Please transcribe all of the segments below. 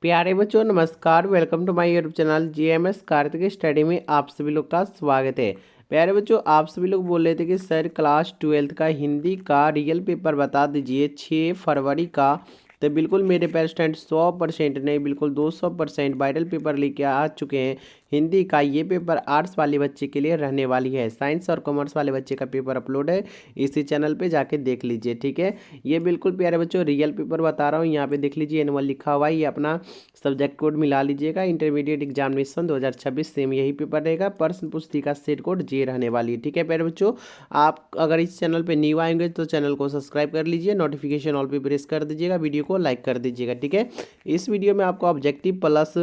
प्यारे बच्चों नमस्कार। Welcome to my YouTube channel GMS Kartik study में आप सभी लोग का स्वागत है। प्यारे बच्चों आप सभी लोग बोल रहे थे कि सर क्लास 12th का हिंदी का रियल पेपर बता दीजिए 6 फरवरी का। तो बिल्कुल मेरे पेयर स्टूडेंट 100% नहीं बिल्कुल 200% वायरल पेपर लेके आ चुके हैं। हिंदी का ये पेपर आर्ट्स वाले बच्चे के लिए रहने वाली है। साइंस और कॉमर्स वाले बच्चे का पेपर अपलोड है, इसी चैनल पे जाके देख लीजिए। ठीक है, ये बिल्कुल प्यारे बच्चों रियल पेपर बता रहा हूँ। यहाँ पे देख लीजिए एनुअल लिखा हुआ है, ये अपना सब्जेक्ट कोड मिला लीजिएगा। इंटरमीडिएट एग्जामिनेशन 2026 सेम यही पेपर रहेगा। प्रश्न पुस्तिका सेट कोड जे रहने वाली है। ठीक है प्यारे बच्चों, आप अगर इस चैनल पे न्यू आएंगे तो चैनल को सब्सक्राइब कर लीजिए, नोटिफिकेशन ऑल पे प्रेस कर दीजिएगा, वीडियो को लाइक कर दीजिएगा। ठीक है, इस वीडियो में आपको ऑब्जेक्टिव प्लस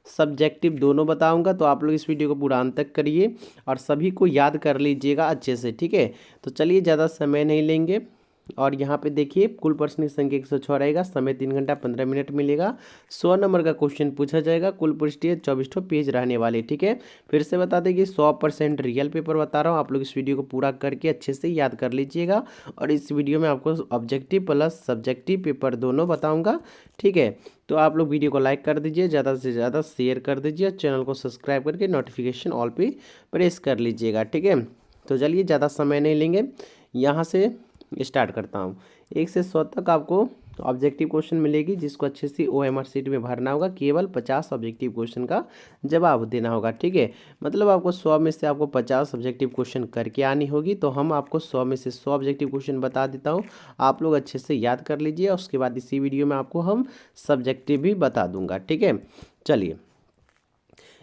सब्जेक्टिव दोनों बताऊंगा, तो आप लोग इस वीडियो को पूरा अंत तक करिए और सभी को याद कर लीजिएगा अच्छे से। ठीक है, तो चलिए ज़्यादा समय नहीं लेंगे। और यहाँ पे देखिए कुल प्रश्न की संख्या 106 रहेगा, समय 3 घंटा 15 मिनट मिलेगा। 100 नंबर का क्वेश्चन पूछा जाएगा, कुल पृष्ठीय 24 पेज रहने वाले। ठीक है, फिर से बता दें कि 100% रियल पेपर बता रहा हूँ, आप लोग इस वीडियो को पूरा करके अच्छे से याद कर लीजिएगा। और इस वीडियो में आपको ऑब्जेक्टिव प्लस सब्जेक्टिव पेपर दोनों बताऊँगा। ठीक है, तो आप लोग वीडियो को लाइक कर दीजिए, ज़्यादा से ज़्यादा शेयर कर दीजिए, चैनल को सब्सक्राइब करके नोटिफिकेशन ऑल पे प्रेस कर लीजिएगा। ठीक है, तो चलिए ज़्यादा समय नहीं लेंगे, यहाँ से स्टार्ट करता हूँ। 1 से 100 तक आपको ऑब्जेक्टिव क्वेश्चन मिलेगी, जिसको अच्छे से OMR शीट में भरना होगा। केवल 50 ऑब्जेक्टिव क्वेश्चन का जवाब देना होगा। ठीक है, मतलब आपको 100 में से आपको 50 ऑब्जेक्टिव क्वेश्चन करके आनी होगी। तो हम आपको 100 में से 100 ऑब्जेक्टिव क्वेश्चन बता देता हूँ, आप लोग अच्छे से याद कर लीजिए। उसके बाद इसी वीडियो में आपको हम सब्जेक्टिव भी बता दूंगा। ठीक है, चलिए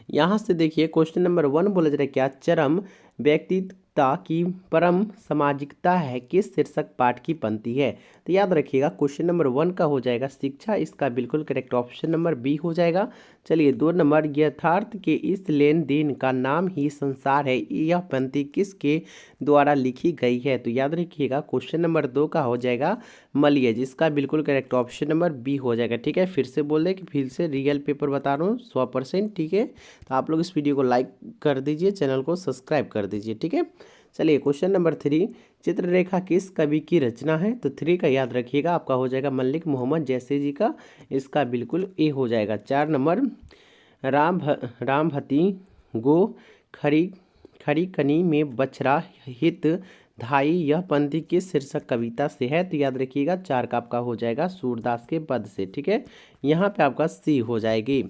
यहाँ से देखिए क्वेश्चन नंबर 1 बोला जा रहा है, क्या चरम व्यक्तित्वता की परम सामाजिकता है, किस शीर्षक पाठ की पंक्ति है। तो याद रखिएगा क्वेश्चन नंबर 1 का हो जाएगा शिक्षा, इसका बिल्कुल करेक्ट ऑप्शन नंबर बी हो जाएगा। चलिए 2 नंबर, यथार्थ के इस लेन देन का नाम ही संसार है, यह पंक्ति किसके द्वारा लिखी गई है। तो याद रखिएगा क्वेश्चन नंबर 2 का हो जाएगा मलिए, जिसका बिल्कुल करेक्ट ऑप्शन नंबर बी हो जाएगा। ठीक है, फिर से बोल दें कि फिर से रियल पेपर बता रहा हूँ 100%। ठीक है, तो आप लोग इस वीडियो को लाइक कर दीजिए, चैनल को सब्सक्राइब कर दीजिए। ठीक है, चलिए क्वेश्चन नंबर 3, चित्ररेखा किस कवि की रचना है। तो 3 का याद रखिएगा आपका हो जाएगा मल्लिक मोहम्मद जैसे जी का, इसका बिल्कुल ए हो जाएगा। 4 नंबर, रामभती गो खरी खरी कनी में बछड़ा हित धाई, यह पंक्ति किस शीर्षक कविता से है। तो याद रखिएगा 4 का आपका हो जाएगा सूरदास के पद से। ठीक है, यहाँ पे आपका सी हो जाएगी।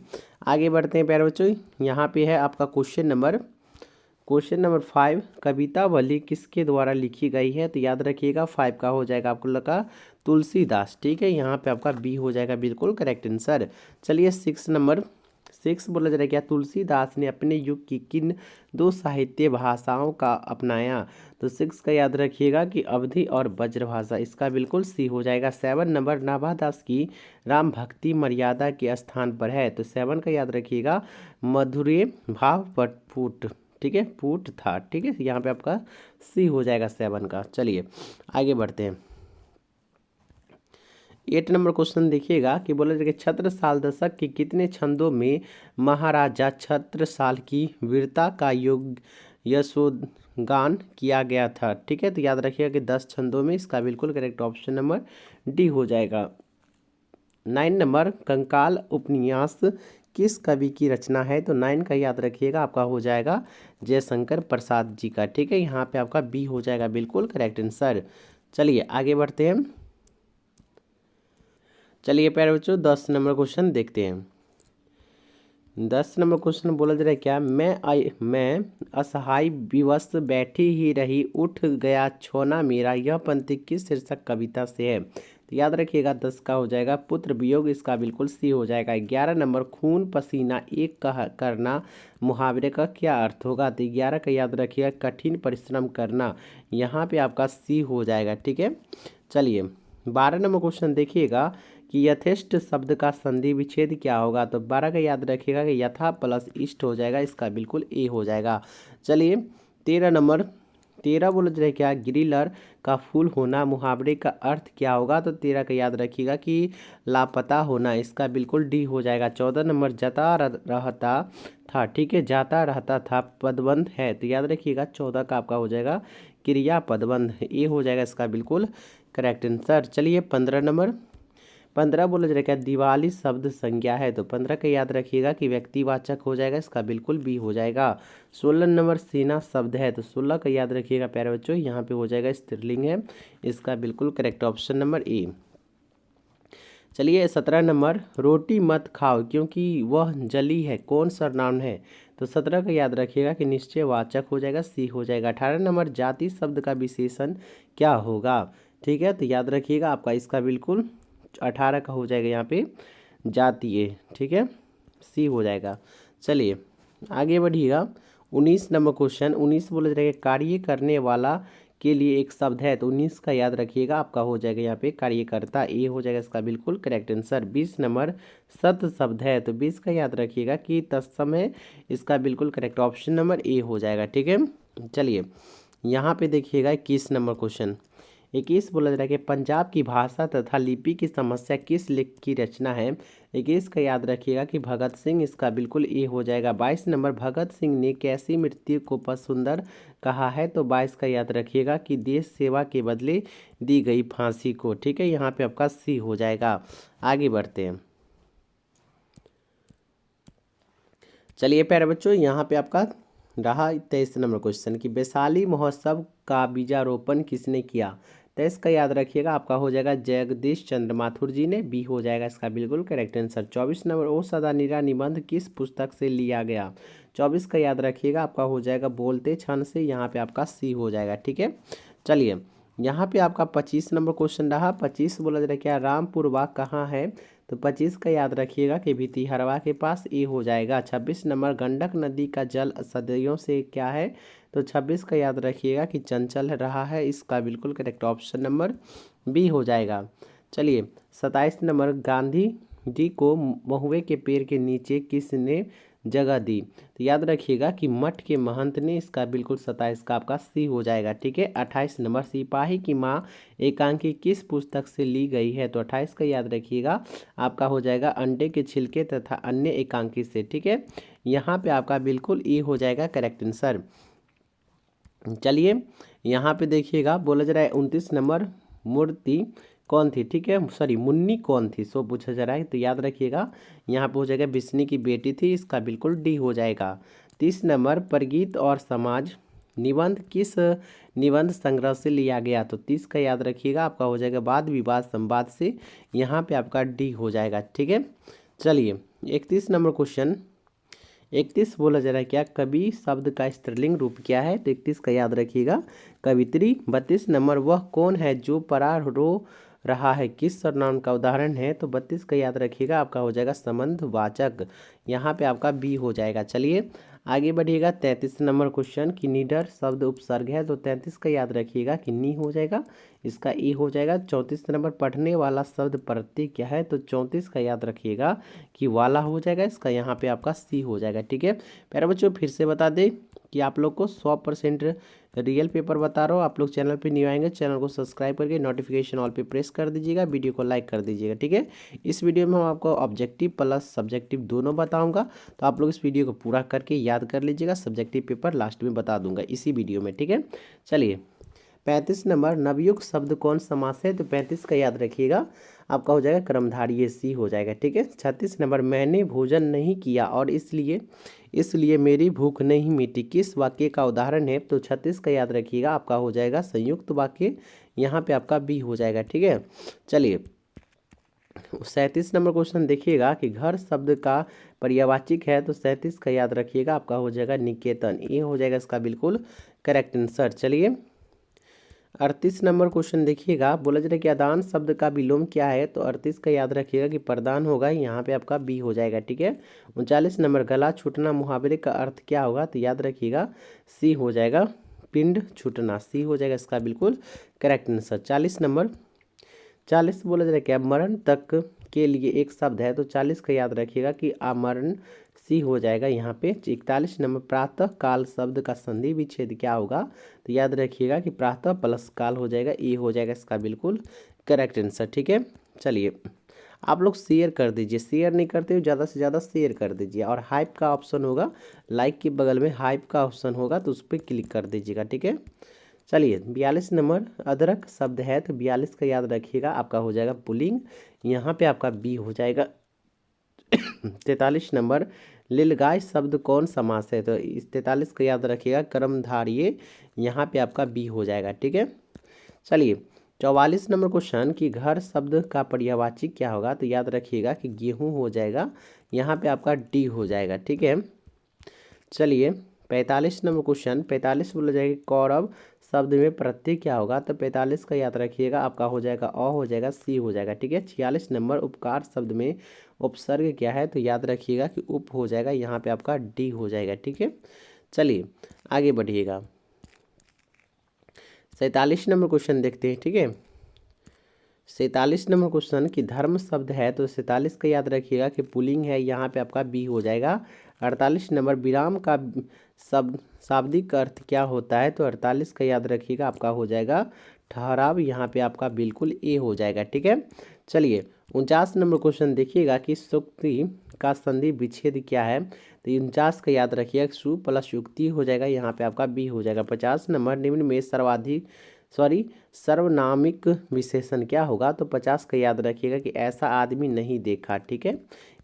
आगे बढ़ते हैं प्यारे बच्चों, यहाँ पे है आपका क्वेश्चन नंबर 5, कवितावली किसके द्वारा लिखी गई है। तो याद रखिएगा 5 का हो जाएगा आपको लगा तुलसीदास। ठीक है, यहाँ पे आपका बी हो जाएगा बिल्कुल करेक्ट आंसर। चलिए 6 नंबर, 6 बोला जा रहा है, क्या तुलसीदास ने अपने युग की किन 2 साहित्य भाषाओं का अपनाया। तो 6 का याद रखिएगा कि अवधी और ब्रजभाषा, इसका बिल्कुल सी हो जाएगा। 7 नंबर, नाभादास की राम भक्ति मर्यादा के स्थान पर है। तो 7 का याद रखिएगा मधुरे भाव पटपुट। ठीक है, पुट था। ठीक है, यहाँ पे आपका सी हो जाएगा 7 का। चलिए आगे बढ़ते हैं। 8 नंबर क्वेश्चन देखिएगा कि बोला जाएगा छत्रसाल दशक के कितने छंदों में महाराजा छत्रसाल की वीरता का योग यशोगान किया गया था। ठीक है, तो याद रखिएगा कि 10 छंदों में, इसका बिल्कुल करेक्ट ऑप्शन नंबर डी हो जाएगा। 9 नंबर, कंकाल उपन्यास किस कवि की रचना है। तो 9 का याद रखिएगा आपका हो जाएगा जयशंकर प्रसाद जी का। ठीक है, यहाँ पे आपका बी हो जाएगा बिल्कुल करेक्ट आंसर। चलिए आगे बढ़ते हैं। चलिए प्यारे बच्चों 10 नंबर क्वेश्चन देखते हैं। 10 नंबर क्वेश्चन बोला जा रहा है, क्या मैं असहाय विवश बैठी ही रही उठ गया छोना मेरा, यह पंक्ति किस शीर्षक कविता से है। तो याद रखिएगा 10 का हो जाएगा पुत्र वियोग, इसका बिल्कुल सी हो जाएगा। 11 नंबर, खून पसीना एक करना मुहावरे का क्या अर्थ होगा। तो 11 का याद रखिएगा कठिन परिश्रम करना, यहाँ पे आपका सी हो जाएगा। ठीक है, चलिए 12 नंबर क्वेश्चन देखिएगा कि यथेष्ट शब्द का संधि विच्छेद क्या होगा। तो 12 का याद रखिएगा कि यथा प्लस इष्ट हो जाएगा, इसका बिल्कुल ए हो जाएगा। चलिए 13 नंबर, 13 बोल रहे क्या गिरिलर का फूल होना मुहावरे का अर्थ क्या होगा। तो 13 का याद रखिएगा कि लापता होना, इसका बिल्कुल डी हो जाएगा। 14 नंबर, रहता था। ठीक है, जाता रहता था पदबंध है। तो याद रखिएगा 14 का आपका हो जाएगा क्रिया पदबंध, ए हो जाएगा इसका बिल्कुल करेक्ट आंसर। चलिए 15 नंबर, 15 बोला जा रहा है क्या दिवाली शब्द संज्ञा है, तो 15 का याद रखिएगा कि व्यक्तिवाचक हो जाएगा, इसका बिल्कुल बी हो जाएगा। 16 नंबर सेना शब्द है, तो 16 का याद रखिएगा प्यारे बच्चों, यहाँ पे हो जाएगा स्त्रीलिंग है, इसका बिल्कुल करेक्ट ऑप्शन नंबर ए। चलिए 17 नंबर रोटी मत खाओ क्योंकि वह जली है, कौन सर्वनाम है, तो 17 का याद रखिएगा कि निश्चयवाचक हो जाएगा, सी हो जाएगा। 18 नंबर जाति शब्द का विशेषण क्या होगा, ठीक है, तो याद रखिएगा आपका इसका बिल्कुल 18 का हो जाएगा यहाँ पे जातीय, ठीक है, सी हो जाएगा। चलिए आगे बढ़िएगा। 19 नंबर क्वेश्चन, 19 बोला जाएगा कार्य करने वाला के लिए एक शब्द है, तो 19 का याद रखिएगा आपका हो जाएगा यहाँ पे कार्यकर्ता, ए हो जाएगा इसका बिल्कुल करेक्ट आंसर। 20 नंबर सत शब्द है, तो 20 का याद रखिएगा कि तत्सम है, इसका बिल्कुल करेक्ट ऑप्शन नंबर ए हो जाएगा, ठीक है। चलिए यहाँ पे देखिएगा 21 नंबर क्वेश्चन, 21 बोला जा रहा है कि पंजाब की भाषा तथा लिपि की समस्या किस लेख की रचना है, 21 का याद रखिएगा कि भगत सिंह, इसका बिल्कुल ए हो जाएगा। 22 नंबर भगत सिंह ने कैसी मृत्यु को पसुंदर कहा है, तो 22 का याद रखिएगा कि देश सेवा के बदले दी गई फांसी को, ठीक है, यहाँ पे आपका सी हो जाएगा। आगे बढ़ते हैं। चलिए प्यारे बच्चों, यहाँ पे आपका रहा 23 नंबर क्वेश्चन कि वैशाली महोत्सव का बीजारोपण किसने किया, 23 का याद रखिएगा आपका हो जाएगा जगदीश चंद्र माथुर जी ने, बी हो जाएगा इसका बिल्कुल करेक्ट आंसर। 24 नंबर ओ सदा नीरा निबंध किस पुस्तक से लिया गया, 24 का याद रखिएगा आपका हो जाएगा बोलते क्षण से, यहाँ पे आपका सी हो जाएगा, ठीक है। चलिए यहाँ पे आपका 25 नंबर क्वेश्चन रहा। 25 बोला जा रहा है क्या रामपुर बाग कहाँ है, तो 25 का याद रखिएगा कि भितिहरवा के पास, ए हो जाएगा। 26 नंबर गंडक नदी का जल सदियों से क्या है, तो 26 का याद रखिएगा कि चंचल रहा है, इसका बिल्कुल करेक्ट ऑप्शन नंबर बी हो जाएगा। चलिए 27 नंबर गांधी जी को महुए के पेड़ के नीचे किसने जगह दी, तो याद रखिएगा कि मठ के महंत ने, इसका बिल्कुल 27 का आपका सी हो जाएगा, ठीक है। 28 नंबर सिपाही की माँ एकांकी किस पुस्तक से ली गई है, तो 28 का याद रखिएगा आपका हो जाएगा अंडे के छिलके तथा अन्य एकांकी से, ठीक है, यहाँ पे आपका बिल्कुल ए हो जाएगा करेक्ट आंसर। चलिए यहाँ पे देखिएगा बोला जा रहा है 29 नंबर मूर्ति कौन थी, ठीक है, सॉरी मुन्नी कौन थी, सो पूछा जा रहा है, तो याद रखिएगा यहाँ पे हो जाएगा बिस्नी की बेटी थी, इसका बिल्कुल डी हो जाएगा। 30 नंबर परगीत और समाज निबंध किस निबंध संग्रह से लिया गया, तो 30 का याद रखिएगा आपका हो जाएगा वाद विवाद संवाद से, यहाँ पे आपका डी हो जाएगा, ठीक है। चलिए 31 नंबर क्वेश्चन, 31 बोला जा रहा है क्या कवि शब्द का स्त्रीलिंग रूप क्या है, तो 31 का याद रखिएगा कवित्री। 32 नंबर वह कौन है जो परा रो रहा है किस सर्वनाम का उदाहरण है, तो 32 का याद रखिएगा आपका हो जाएगा संबंधवाचक, यहाँ पे आपका बी हो जाएगा। चलिए आगे बढ़िएगा। 33 नंबर क्वेश्चन कि निडर शब्द उपसर्ग है, तो 33 का याद रखिएगा कि नी हो जाएगा, इसका ई हो जाएगा। 34 नंबर पढ़ने वाला शब्द प्रत्यय क्या है, तो 34 का याद रखिएगा कि वाला हो जाएगा, इसका यहाँ पे आपका सी हो जाएगा, ठीक है। प्यारे बच्चों फिर से बता दें कि आप लोग को 100% रियल पेपर बता रहा हूँ। आप लोग चैनल पे न्यू आएंगे, चैनल को सब्सक्राइब करके नोटिफिकेशन ऑल पे प्रेस कर दीजिएगा, वीडियो को लाइक कर दीजिएगा, ठीक है। इस वीडियो में हम आपको ऑब्जेक्टिव प्लस सब्जेक्टिव दोनों बताऊंगा, तो आप लोग इस वीडियो को पूरा करके याद कर लीजिएगा, सब्जेक्टिव पेपर लास्ट में बता दूंगा इसी वीडियो में, ठीक है। चलिए 35 नंबर नवयुग शब्द कौन समास है, तो 35 का याद रखिएगा आपका हो जाएगा कर्मधारय, ये सी हो जाएगा, ठीक है। 36 नंबर मैंने भोजन नहीं किया और इसलिए मेरी भूख नहीं मिटी किस वाक्य का उदाहरण है, तो 36 का याद रखिएगा आपका हो जाएगा संयुक्त वाक्य, यहाँ पे आपका बी हो जाएगा, ठीक है। चलिए 37 नंबर क्वेश्चन देखिएगा कि घर शब्द का पर्यायवाची है, तो 37 का याद रखिएगा आपका हो जाएगा निकेतन, ये हो जाएगा इसका बिल्कुल करेक्ट आंसर। चलिए 38 नंबर क्वेश्चन देखिएगा बोला जा रहा है कि अदान शब्द का विलोम क्या है, तो 38 का याद रखिएगा कि प्रदान होगा, यहाँ पे आपका बी हो जाएगा, ठीक है। 39 नंबर गला छूटना मुहावरे का अर्थ क्या होगा, तो याद रखिएगा सी हो जाएगा पिंड छूटना, सी हो जाएगा इसका बिल्कुल करेक्ट आंसर। 40 नंबर 40 बोला जा रहा है क्या मरण तक के लिए एक शब्द है, तो 40 का याद रखिएगा कि आमरण, सी हो जाएगा यहाँ पे। 41 नंबर प्रातः काल शब्द का संधि विच्छेद क्या होगा, तो याद रखिएगा कि प्रातः प्लस काल हो जाएगा, ये हो जाएगा इसका बिल्कुल करेक्ट आंसर, ठीक है। चलिए आप लोग शेयर कर दीजिए, शेयर नहीं करते हो ज़्यादा से ज़्यादा शेयर कर दीजिए, और हाइप का ऑप्शन होगा, लाइक के बगल में हाइप का ऑप्शन होगा, तो उस पर क्लिक कर दीजिएगा, ठीक है। चलिए 42 नंबर अदरक शब्द है, तो 42 का याद रखिएगा आपका हो जाएगा पुल्लिंग, यहाँ पे आपका बी हो जाएगा। 43 नंबर लीलगाय शब्द कौन समास है, तो इस 43 का याद रखिएगा कर्मधारय, यहाँ पे आपका बी हो जाएगा। ठीक है, चलिए 44 नंबर क्वेश्चन कि घर शब्द का पर्यायवाची क्या होगा, तो याद रखिएगा कि गेहूं हो जाएगा, यहाँ पे आपका डी हो जाएगा। ठीक है, चलिए 45 नंबर क्वेश्चन, 45 बोला जाएगा कौरव शब्द में प्रत्यय क्या होगा, तो 45 का याद रखिएगा आपका हो जाएगा अ हो जाएगा, सी हो जाएगा। ठीक है, 46 नंबर उपकार शब्द में उपसर्ग क्या है, तो याद रखिएगा कि उप हो जाएगा, यहाँ पे आपका डी हो जाएगा। ठीक है, चलिए आगे बढ़िएगा 47 नंबर क्वेश्चन देखते हैं। ठीक है, 47 नंबर क्वेश्चन कि धर्म शब्द है, तो 47 का याद रखिएगा कि पुल्लिंग है, यहाँ पे आपका बी हो जाएगा। 48 नंबर विराम का शब्द शाब्दिक अर्थ क्या होता है, तो 48 का याद रखिएगा आपका हो जाएगा ठहराव, यहाँ पे आपका बिल्कुल ए हो जाएगा। ठीक है, चलिए 49 नंबर क्वेश्चन देखिएगा कि सुक्ति का संधि विच्छेद क्या है, तो 49 का याद रखिएगा सु प्लस युक्ति हो जाएगा, यहाँ पे आपका बी हो जाएगा। 50 नंबर निम्न में सर्वनामिक विशेषण क्या होगा, तो 50 का याद रखिएगा कि ऐसा आदमी नहीं देखा। ठीक है,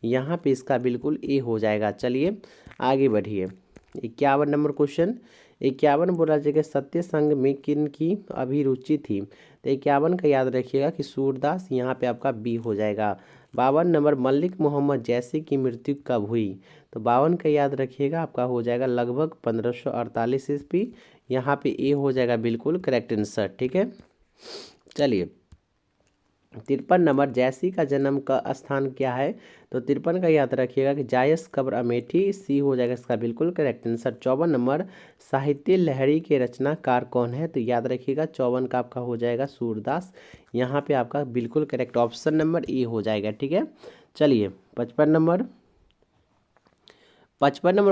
यहाँ पे इसका बिल्कुल ए हो जाएगा। चलिए आगे बढ़िए 51 नंबर क्वेश्चन, 51 बोला जाएगा सत्य संग में किन की अभिरुचि थी, तो 51 का याद रखिएगा कि सूरदास, यहाँ पे आपका बी हो जाएगा। 52 नंबर मलिक मोहम्मद जैसी की मृत्यु कब हुई, तो 52 का याद रखिएगा आपका हो जाएगा लगभग 1548 ईस्वी, यहाँ पे ए हो जाएगा बिल्कुल करेक्ट आंसर। ठीक है, चलिए 53 नंबर जैसी का जन्म का स्थान क्या है, तो 53 का याद रखिएगा कि जायस कब्र अमेठी, सी हो जाएगा इसका बिल्कुल करेक्ट आंसर। 54 नंबर साहित्य लहरी के रचनाकार कौन है, तो याद रखिएगा 54 का आपका हो जाएगा सूरदास, यहाँ पे आपका बिल्कुल करेक्ट ऑप्शन नंबर ए हो जाएगा। ठीक है, चलिए 55 नंबर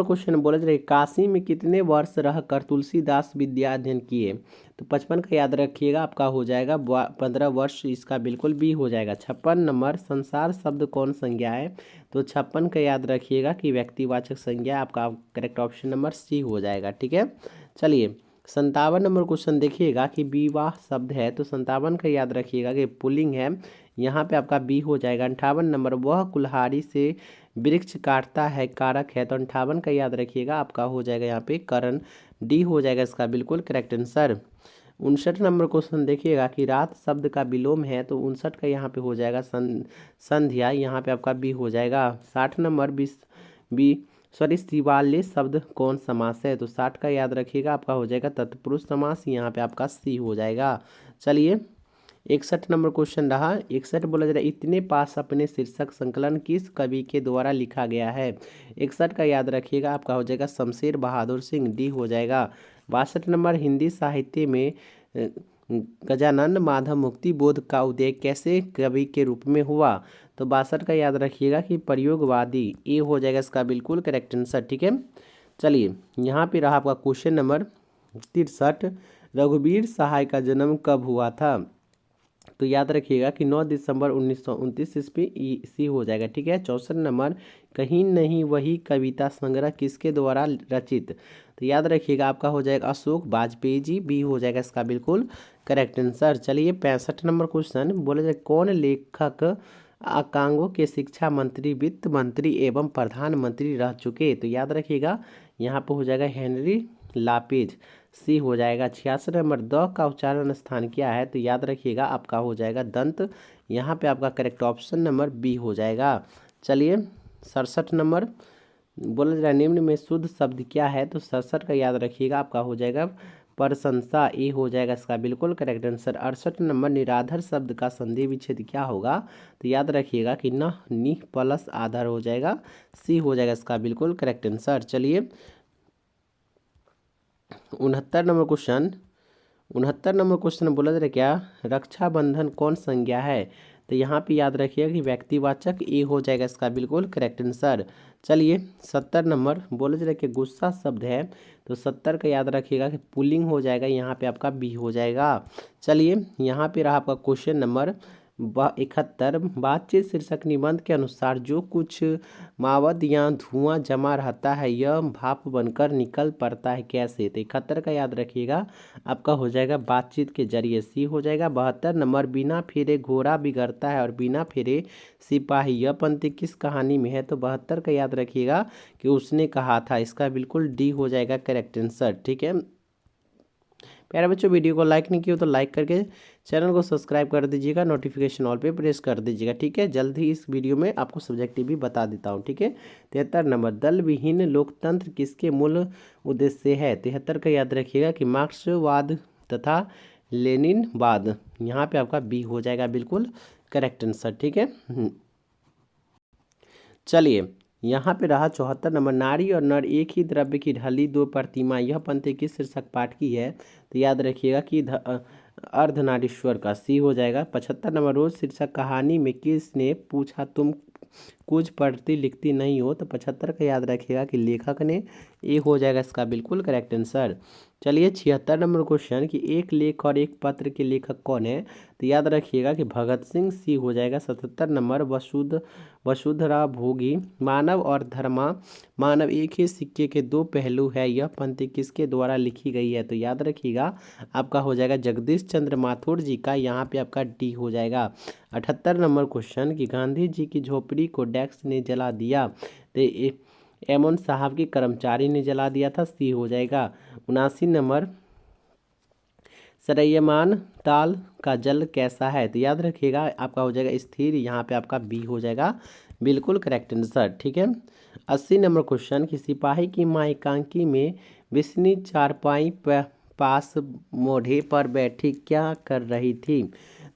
क्वेश्चन बोले रहे काशी में कितने वर्ष रहकर तुलसीदास विद्या अध्ययन किए, तो 55 का याद रखिएगा आपका हो जाएगा 15 वर्ष, इसका बिल्कुल बी हो जाएगा। 56 नंबर संसार शब्द कौन संज्ञा है, तो 56 का याद रखिएगा कि व्यक्तिवाचक संज्ञा, आपका करेक्ट ऑप्शन नंबर सी हो जाएगा। ठीक है, चलिए 57 नंबर क्वेश्चन देखिएगा कि विवाह शब्द है, तो 57 का याद रखिएगा कि पुल्लिंग है, यहाँ पे आपका बी हो जाएगा। 58 नंबर वह कुल्हाड़ी से वृक्ष काटता है कारक है, तो 58 का याद रखिएगा आपका हो जाएगा यहाँ पे करण, डी हो जाएगा इसका बिल्कुल करेक्ट आंसर। 59 नंबर क्वेश्चन देखिएगा कि रात शब्द का विलोम है, तो 59 का यहाँ पे हो जाएगा संध्या, यहाँ पे आपका बी हो जाएगा। 60 नंबर शिवालय शब्द कौन समास है, तो 60 का याद रखिएगा आपका हो जाएगा तत्पुरुष समास, यहाँ पे आपका सी हो जाएगा। चलिए 61 नंबर क्वेश्चन रहा, 61 बोला जा रहा है इतने पास अपने शीर्षक संकलन किस कवि के द्वारा लिखा गया है, 61 का याद रखिएगा आपका हो जाएगा शमशेर बहादुर सिंह, डी हो जाएगा। 62 नंबर हिंदी साहित्य में गजानन माधव मुक्ति बोध का उदय कैसे कवि के रूप में हुआ, तो 62 का याद रखिएगा कि प्रयोगवादी, ए हो जाएगा इसका बिल्कुल करेक्ट आंसर। ठीक है, चलिए यहाँ पे रहा आपका क्वेश्चन नंबर 63, रघुवीर सहाय का जन्म कब हुआ था, तो याद रखिएगा कि 9 दिसंबर 1929 ईस्वी, सी हो जाएगा। ठीक है, 64 नंबर कहीं नहीं वही कविता संग्रह किसके द्वारा रचित, तो याद रखिएगा आपका हो जाएगा अशोक वाजपेयी जी, बी हो जाएगा इसका बिल्कुल करेक्ट आंसर। चलिए 65 नंबर क्वेश्चन बोले जाए कौन लेखक कांगो के शिक्षा मंत्री, वित्त मंत्री एवं प्रधानमंत्री रह चुके, तो याद रखिएगा यहाँ पर हो जाएगा हेनरी लापेज, सी हो जाएगा। 66 नंबर द का उच्चारण स्थान क्या है, तो याद रखिएगा आपका हो जाएगा दंत, यहाँ पे आपका करेक्ट ऑप्शन नंबर बी हो जाएगा। चलिए 67 नंबर बोला जा रहा है निम्न में शुद्ध शब्द क्या है, तो 67 का याद रखिएगा आपका हो जाएगा प्रशंसा, ए हो जाएगा इसका बिल्कुल करेक्ट आंसर। 68 नंबर निराधर शब्द का संधि विच्छेद क्या होगा, तो याद रखिएगा कि न नि प्लस आधार हो जाएगा, सी हो जाएगा इसका बिल्कुल करेक्ट आंसर। चलिए 69 नंबर क्वेश्चन बोला जा रहा है क्या रक्षाबंधन कौन संज्ञा है, तो यहाँ पे याद रखिएगा कि व्यक्तिवाचक, ए हो जाएगा इसका बिल्कुल करेक्ट आंसर। चलिए 70 नंबर बोला जा रहा है कि गुस्सा शब्द है, तो 70 का याद रखिएगा कि पुल्लिंग हो जाएगा, यहाँ पे आपका बी हो जाएगा। चलिए यहाँ पे रहा आपका क्वेश्चन नंबर 71 बातचीत शीर्षक निबंध के अनुसार जो कुछ मावद या धुआं जमा रहता है यह भाप बनकर निकल पड़ता है कैसे। तो 71 का याद रखिएगा, आपका हो जाएगा बातचीत के जरिए, सी हो जाएगा। 72 नंबर बिना फेरे घोड़ा बिगड़ता है और बिना फेरे सिपाही, यह पंक्ति किस कहानी में है। तो 72 का याद रखिएगा कि उसने कहा था, इसका बिल्कुल डी हो जाएगा करेक्ट आंसर। ठीक है प्यारे बच्चों, वीडियो को लाइक नहीं किया तो लाइक करके चैनल को सब्सक्राइब कर दीजिएगा, नोटिफिकेशन ऑल पे प्रेस कर दीजिएगा। ठीक है, जल्द ही इस वीडियो में आपको सब्जेक्टिव भी बता देता हूँ। ठीक है 73 नंबर दल विहीन लोकतंत्र किसके मूल उद्देश्य से है। 73 का याद रखिएगा कि मार्क्सवाद तथा लेनिनवाद, यहाँ पे आपका बी हो जाएगा बिल्कुल करेक्ट आंसर। ठीक है चलिए यहाँ पे रहा 74 नंबर, नारी और नर एक ही द्रव्य की ढली दो प्रतिमा, यह पंक्ति किस शीर्षक पाठ की है। तो याद रखिएगा कि अर्धनारीश्वर का, सी हो जाएगा। 75 नंबर, रोज शीर्षक कहानी में किसने पूछा तुम कुछ पढ़ती लिखती नहीं हो। तो 75 का याद रखिएगा कि लेखक ने, ए हो जाएगा इसका बिल्कुल करेक्ट आंसर। चलिए 76 नंबर क्वेश्चन कि एक लेख और एक पत्र के लेखक कौन है। तो याद रखिएगा कि भगत सिंह, सी हो जाएगा। 77 नंबर, वसुधरा भोगी, मानव और धर्मा मानव एक ही सिक्के के दो पहलू है, यह पंक्ति किसके द्वारा लिखी गई है। तो याद रखिएगा आपका हो जाएगा जगदीश चंद्र माथुर जी का, यहाँ पे आपका डी हो जाएगा। 78 नंबर क्वेश्चन कि गांधी जी की झोपड़ी को डैक्स ने जला दिया। तो एमन साहब के कर्मचारी ने जला दिया था, सी हो जाएगा। 79 नंबर, सरयमान ताल का जल कैसा है। तो याद रखिएगा आपका हो जाएगा स्थिर, यहाँ पे आपका बी हो जाएगा बिल्कुल करेक्ट आंसर। ठीक है 80 नंबर क्वेश्चन कि सिपाही की माँ एकांकी में बिस्नी चारपाई पास मोढ़े पर बैठी क्या कर रही थी।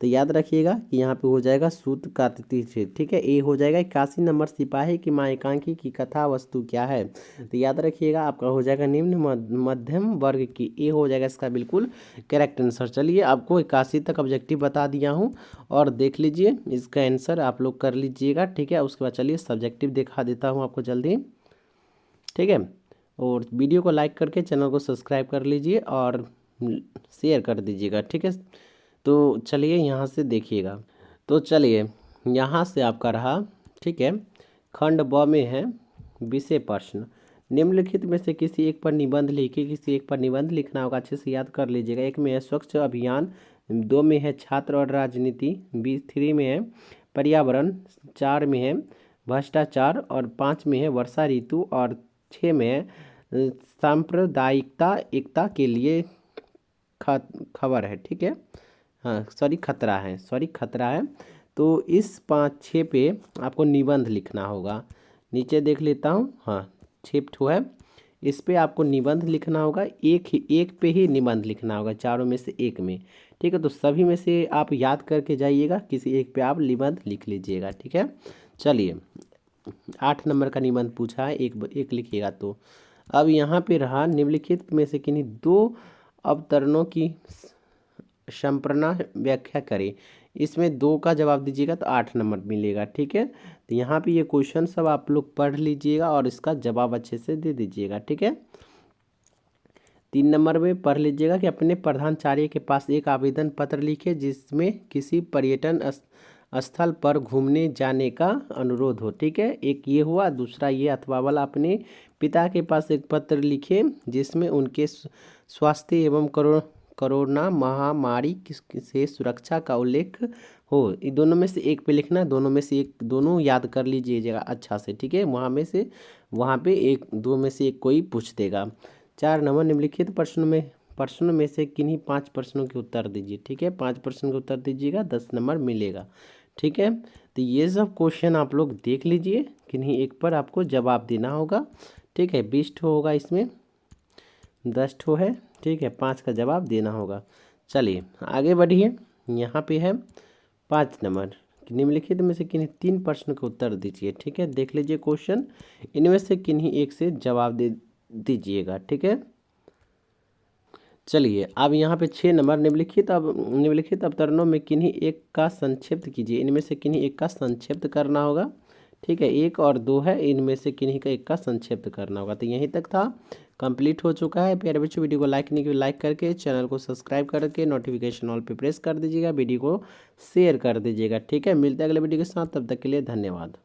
तो याद रखिएगा कि यहाँ पे हो जाएगा सूत काटती थी। ठीक है, ए हो जाएगा। 81 नंबर, सिपाही की माँ एकांकी की कथा वस्तु क्या है। तो याद रखिएगा आपका हो जाएगा निम्न मध्यम वर्ग की, ए हो जाएगा इसका बिल्कुल करेक्ट आंसर। चलिए आपको 81 तक ऑब्जेक्टिव बता दिया हूँ और देख लीजिए इसका आंसर आप लोग कर लीजिएगा। ठीक है, उसके बाद चलिए सब्जेक्टिव दिखा देता हूँ आपको जल्दी। ठीक है, और वीडियो को लाइक करके चैनल को सब्सक्राइब कर लीजिए और शेयर कर दीजिएगा। ठीक है, तो चलिए यहाँ से देखिएगा। तो चलिए यहाँ से आपका रहा। ठीक है, खंड ब में है विषय प्रश्न, निम्नलिखित में से किसी एक पर निबंध लिखिए। किसी एक पर निबंध लिखना होगा, अच्छे से याद कर लीजिएगा। एक में है स्वच्छ अभियान, 2 में है छात्र और राजनीति, 3 में है पर्यावरण, 4 में है भ्रष्टाचार और 5 में है वर्षा ऋतु और 6 में है सांप्रदायिकता एकता के लिए खबर है। ठीक है, हाँ सॉरी खतरा है। तो इस 5-6 पे आपको निबंध लिखना होगा। नीचे देख लेता हूँ, हाँ 6 ठो है, इस पे आपको निबंध लिखना होगा। एक पे ही निबंध लिखना होगा, चारों में से एक में। ठीक है, तो सभी में से आप याद करके जाइएगा, किसी एक पे आप निबंध लिख लीजिएगा। ठीक है, चलिए 8 नंबर का निबंध पूछा है, एक लिखिएगा। तो अब यहाँ पे रहा, निम्नलिखित में से किन्हीं 2 अवतरणों की संप्रना व्याख्या करें। इसमें 2 का जवाब दीजिएगा तो 8 नंबर मिलेगा। ठीक है, तो यहाँ पे ये क्वेश्चन सब आप लोग पढ़ लीजिएगा और इसका जवाब अच्छे से दे दीजिएगा। ठीक है, 3 नंबर में पढ़ लीजिएगा कि अपने प्रधानाचार्य के पास एक आवेदन पत्र लिखे जिसमें किसी पर्यटन स्थल पर घूमने जाने का अनुरोध हो। ठीक है, एक ये हुआ। दूसरा ये अथवा वाला, अपने पिता के पास एक पत्र लिखे जिसमें उनके स्वास्थ्य एवं कोरोना महामारी से सुरक्षा का उल्लेख हो। इन दोनों में से एक पे लिखना, दोनों में से एक, दोनों याद कर लीजिएगा अच्छा से। ठीक है, वहाँ पे एक 2 में से एक कोई पूछ देगा। 4 नंबर, निम्नलिखित प्रश्नों में से किन्हीं 5 प्रश्नों के उत्तर दीजिए। ठीक है, 5 प्रश्न के उत्तर दीजिएगा, 10 नंबर मिलेगा। ठीक है, तो ये सब क्वेश्चन आप लोग देख लीजिए, किन्हीं एक पर आपको जवाब देना होगा। ठीक है, 20 ठो होगा, इसमें 10 ठो है। ठीक है, 5 का जवाब देना होगा। चलिए आगे बढ़िए, यहाँ पे है 5 नंबर, निम्नलिखित में से किन्हीं 3 प्रश्न के उत्तर दीजिए। ठीक है, देख लीजिए क्वेश्चन, इनमें से किन्हीं एक से जवाब दे दीजिएगा। ठीक है, चलिए अब यहाँ पे 6 नंबर, निम्नलिखित अवतरणों में किन्हीं एक का संक्षिप्त कीजिए। इनमें से किन्हीं एक का संक्षिप्त करना होगा। ठीक है, 1 और 2 है, इनमें से किन्हीं का एक का संक्षिप्त करना होगा। तो यहीं तक था, कंप्लीट हो चुका है। प्यारे बच्चों, वीडियो को लाइक नहीं किया लाइक करके चैनल को सब्सक्राइब करके नोटिफिकेशन ऑल पे प्रेस कर दीजिएगा, वीडियो को शेयर कर दीजिएगा। ठीक है, मिलते हैं अगले वीडियो के साथ, तब तक के लिए धन्यवाद।